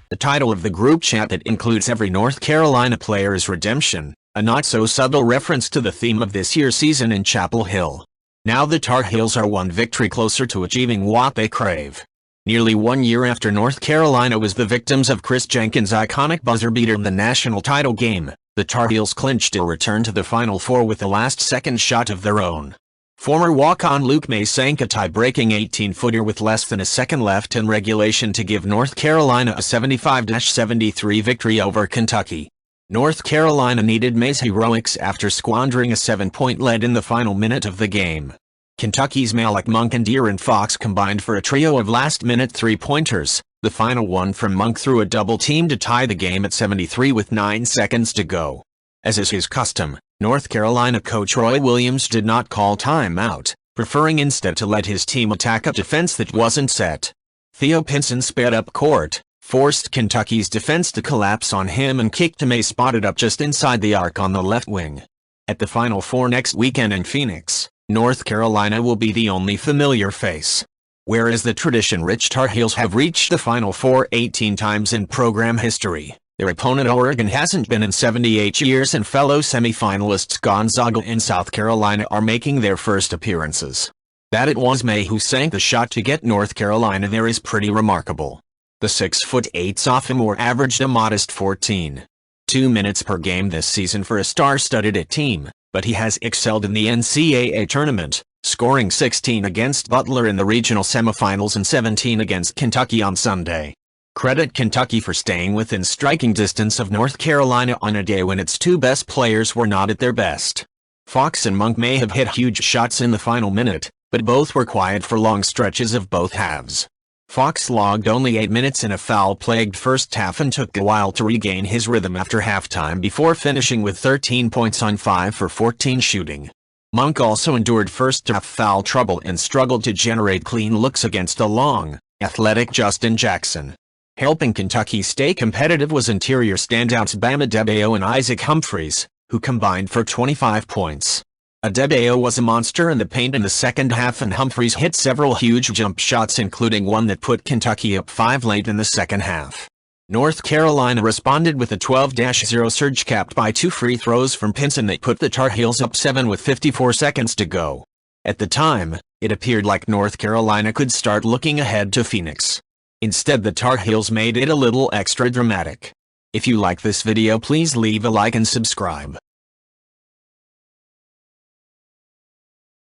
The title of the group chat that includes every North Carolina player's redemption, a not-so-subtle reference to the theme of this year's season in Chapel Hill. Now the Tar Heels are one victory closer to achieving what they crave. Nearly 1 year after North Carolina was the victims of Kris Jenkins' iconic buzzer beater in the national title game, the Tar Heels clinched a return to the Final Four with a last-second shot of their own. Former walk-on Luke Maye sank a tie-breaking 18-footer with less than a second left in regulation to give North Carolina a 75-73 victory over Kentucky. North Carolina needed Maye's heroics after squandering a 7-point lead in the final minute of the game. Kentucky's Malik, Monk and De'Aaron Fox combined for a trio of last-minute three-pointers, the final one from Monk through a double-team to tie the game at 73 with 9 seconds to go. As is his custom, North Carolina coach Roy Williams did not call timeout, preferring instead to let his team attack a defense that wasn't set. Theo Pinson sped up court, forced Kentucky's defense to collapse on him and kicked Maye spotted up just inside the arc on the left wing. At the Final Four next weekend in Phoenix, North Carolina will be the only familiar face. Whereas the tradition-rich Tar Heels have reached the Final Four 18 times in program history, their opponent Oregon hasn't been in 78 years, and fellow semifinalists Gonzaga and South Carolina are making their first appearances. That it was Maye who sank the shot to get North Carolina there is pretty remarkable. The 6'8" sophomore averaged a modest 14.2 minutes per game this season for a star-studded team, but he has excelled in the NCAA tournament, scoring 16 against Butler in the regional semifinals and 17 against Kentucky on Sunday. Credit Kentucky for staying within striking distance of North Carolina on a day when its two best players were not at their best. Fox and Monk may have hit huge shots in the final minute, but both were quiet for long stretches of both halves. Fox logged only 8 minutes in a foul-plagued first half and took a while to regain his rhythm after halftime before finishing with 13 points on 5 for 14 shooting. Monk also endured first-half foul trouble and struggled to generate clean looks against a long, athletic Justin Jackson. Helping Kentucky stay competitive was interior standouts Bam Adebayo and Isaac Humphries, who combined for 25 points. Adebayo was a monster in the paint in the second half, and Humphries hit several huge jump shots, including one that put Kentucky up 5 late in the second half. North Carolina responded with a 12-0 surge capped by 2 free throws from Pinson that put the Tar Heels up 7 with 54 seconds to go. At the time, it appeared like North Carolina could start looking ahead to Phoenix. Instead, the Tar Heels made it a little extra dramatic. If you like this video, please leave a like and subscribe.